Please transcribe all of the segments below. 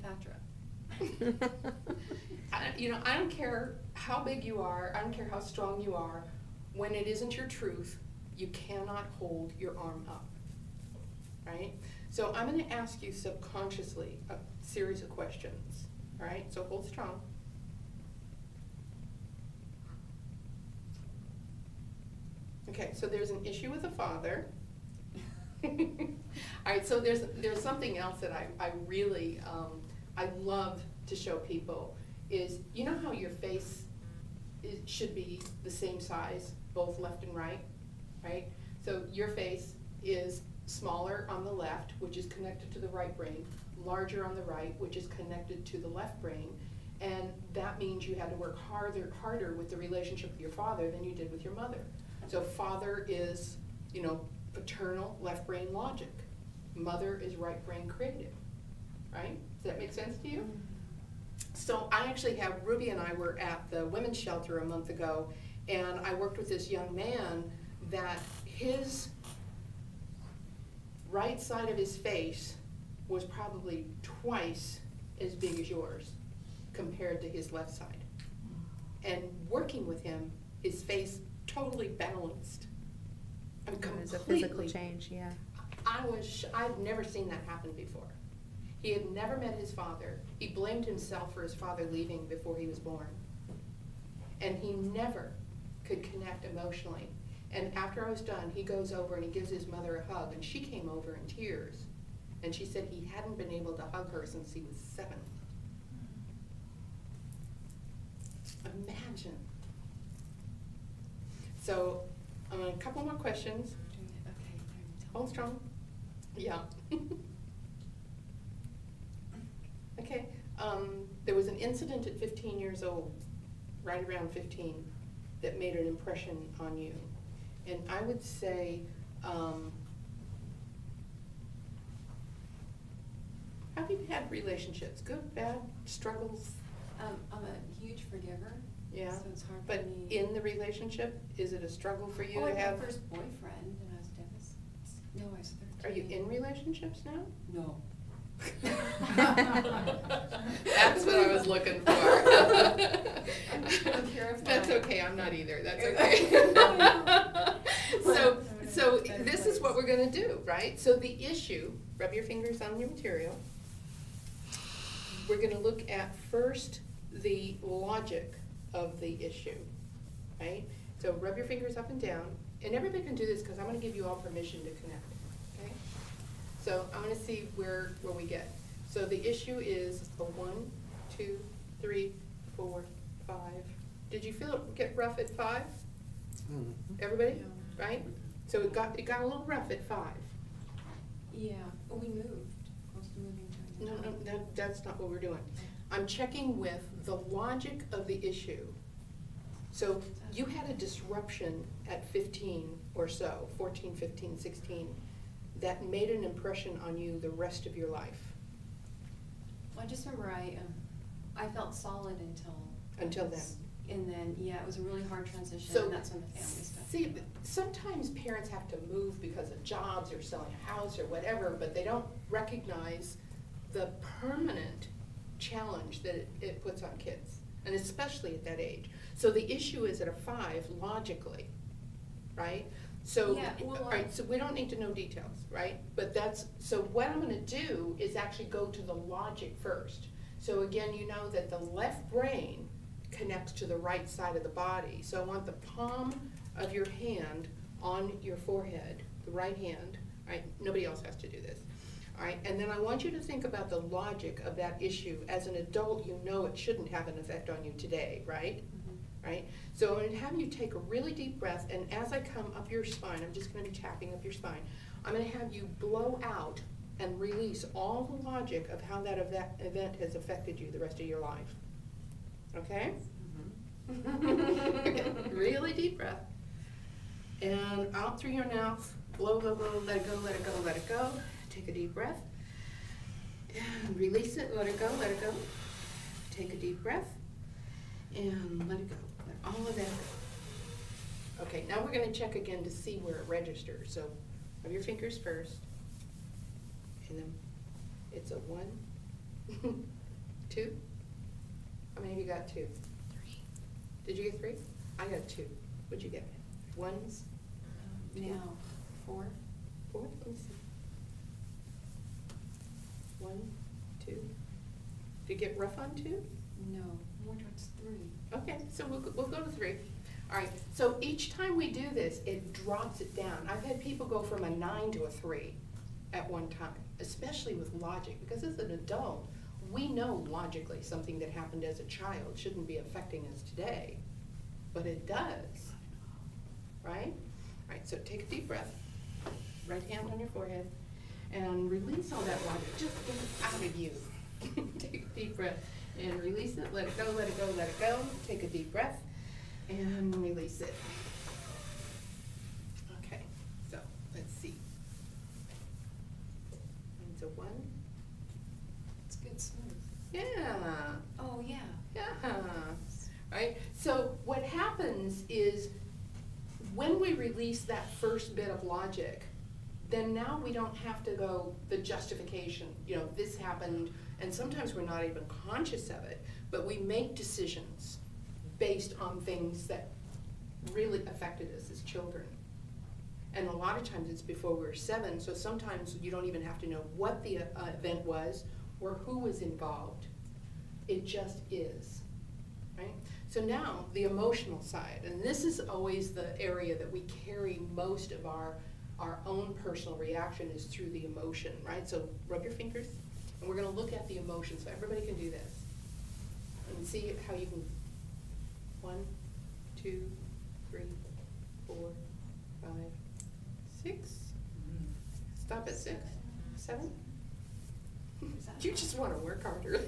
Cleopatra. I don't care how big you are, I don't care how strong you are, when it isn't your truth, you cannot hold your arm up, right? So I'm going to ask you subconsciously a series of questions, all right? So hold strong. Okay, so there's an issue with the father. All right, so there's something else that I really, I love to show people is, you know how your face should be the same size, both left and right, right? So your face is smaller on the left, which is connected to the right brain, larger on the right, which is connected to the left brain, and that means you had to work harder with the relationship with your father than you did with your mother. So father is, paternal left brain logic. Mother is right brain creative, right? Does that make sense to you? So I actually have, Ruby and I were at the women's shelter a month ago, and I worked with this young man that his right side of his face was probably twice as big as yours compared to his left side. And working with him, his face totally balanced. I mean, It was a completely. physical change, yeah. I've never seen that happen before. He had never met his father. He blamed himself for his father leaving before he was born. And he never could connect emotionally. And after I was done, he goes over and he gives his mother a hug, and she came over in tears. And she said he hadn't been able to hug her since he was 7. Imagine. So, a couple more questions. Okay. Hold strong. Yeah. Okay. There was an incident at 15 years old, right around 15, that made an impression on you. And I would say, have you had relationships? Good, bad, struggles? I'm a huge forgiver. Yeah. So it's hard But for me. in the relationship, is it a struggle for you I to had have? my first boyfriend, and I was devastated. No, I was 13. Are you in relationships now? No. That's what I was looking for. I'm terrified. That's okay, I'm not either, that's okay. So this is what we're gonna do, right? So the issue, rub your fingers on your material. We're gonna look at first the logic of the issue, right? So rub your fingers up and down, and everybody can do this because I'm gonna give you all permission to connect, okay? So I'm gonna see where we get. So the issue is a 1, 2, 3, 4, 5. Did you feel it get rough at 5? Everybody, right? So it got a little rough at 5. Yeah. Oh, we moved. Close to moving to a new No, that's not what we're doing. I'm checking with the logic of the issue. So you had a disruption at 15 or so, 14, 15, 16, that made an impression on you the rest of your life. Well, I just remember I felt solid Until then. And then, yeah, it was a really hard transition, So, and that's when the family stuff. See, sometimes parents have to move because of jobs or selling a house or whatever, but they don't recognize the permanent challenge that it puts on kids, and especially at that age. So the issue is at a 5 logically, right? So, Yeah, well, all right, so we don't need to know details, right? But so what I'm gonna do is actually go to the logic first. So again, you know that the left brain connects to the right side of the body. So I want the palm of your hand on your forehead, the right hand, right? Nobody else has to do this. All right, and then I want you to think about the logic of that issue. As an adult, you know it shouldn't have an effect on you today, right? Mm-hmm. Right? So I'm going to have you take a really deep breath, and as I come up your spine, I'm just going to be tapping up your spine. I'm going to have you blow out and release all the logic of how that event has affected you the rest of your life. Okay? Mm-hmm. Okay, really deep breath. And out through your mouth, blow, blow, blow, let it go, let it go, let it go. Take a deep breath. And release it, let it go, let it go. Take a deep breath. And let it go. Let all of that go. Okay, now we're going to check again to see where it registers. So, rub your fingers first. And then it's a 1, 2? How many of you got 2? 3. Did you get 3? I got 2. What'd you get? 1s? Now, 4. 4? Let me see. 1, 2. Did you get rough on 2? No, more towards 3. Okay, so we'll go to 3. All right, so each time we do this, it drops it down. I've had people go from a 9 to a 3 at one time, especially with logic, because as an adult, we know logically something that happened as a child shouldn't be affecting us today, but it does, right? All right, so take a deep breath, right hand on your forehead, and release all that logic, just get it out of you. Take a deep breath and release it, let it go, let it go, let it go. Take a deep breath and release it. Okay, so let's see. It's a 1. It's good smooth. Yeah. Oh, yeah. Yeah. Right? So what happens is when we release that first bit of logic, then now we don't have to go the justification, you know, this happened, and sometimes we're not even conscious of it, but we make decisions based on things that really affected us as children. And a lot of times it's before we were 7, so sometimes you don't even have to know what the event was or who was involved. It just is, right? So now the emotional side, and this is always the area that we carry most of our own personal reaction is through the emotion, right? So rub your fingers, and we're gonna look at the emotion, so everybody can do this. And see how you can, 1, 2, 3, 4, 5, 6. Stop at 6, 7. You just want to work harder.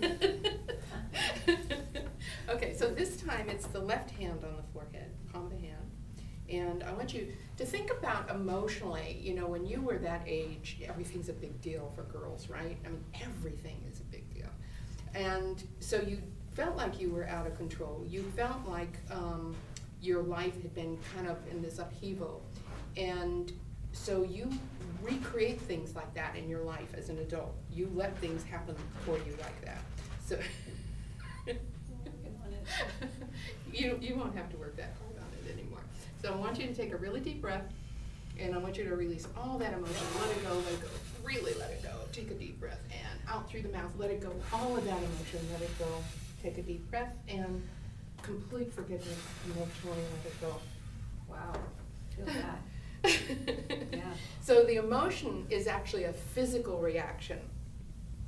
Okay, so this time it's the left hand on the forehead, palm of the hand. And I want you to think about emotionally, you know, when you were that age, everything's a big deal for girls, right? I mean, everything is a big deal. And so you felt like you were out of control. You felt like your life had been kind of in this upheaval. And so you recreate things like that in your life as an adult. You let things happen for you like that. So you won't have to work that hard on it anymore. So I want you to take a really deep breath, and I want you to release all that emotion. Let it go, let it go. Really let it go. Take a deep breath, and out through the mouth, let it go. All of that emotion, let it go. Take a deep breath, and complete forgiveness, emotionally let it go. Wow, feel that. Yeah. So the emotion is actually a physical reaction,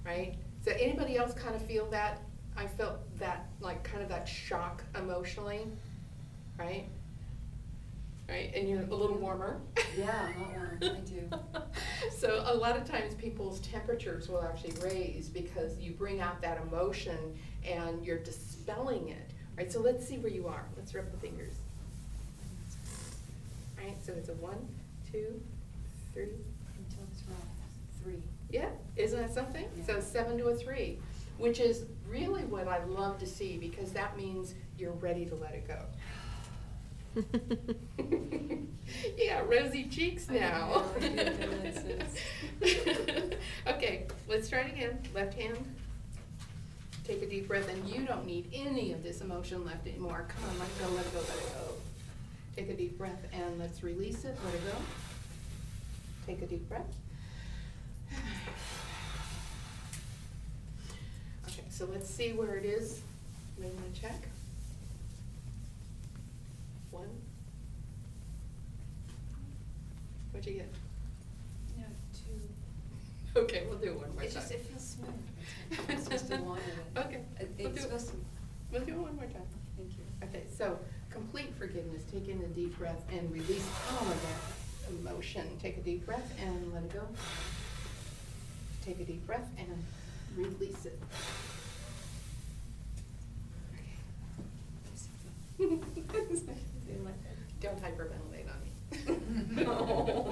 right? So anybody else kind of feel that? I felt that, like kind of that shock emotionally, right? Right, and you're a little warmer. Yeah, a lot warmer, I do. So a lot of times people's temperatures will actually raise because you bring out that emotion and you're dispelling it, right? So let's see where you are. Let's rub the fingers. Right, so it's a 1, 2, 3. Until it's wrong. 3. Yeah, isn't that something? Yeah. So 7 to a 3, which is really what I love to see because that means you're ready to let it go. Yeah, rosy cheeks now. Okay, let's try it again. Left hand. Take a deep breath, and you don't need any of this emotion left anymore. Come on, let it go, let it go, let it go. Take a deep breath, and let's release it, let it go. Take a deep breath. Okay, so let's see where it is. We want to check. 1. What'd you get? No, 2. Okay, we'll do it one more It time. just, it feels smooth. I'm supposed to want it. Okay, It's supposed to. we'll do it one more time. Thank you. Okay, so complete forgiveness, take in a deep breath and release all of that emotion. Take a deep breath and let it go. Take a deep breath and release it. Okay. Don't hyperventilate on me. No.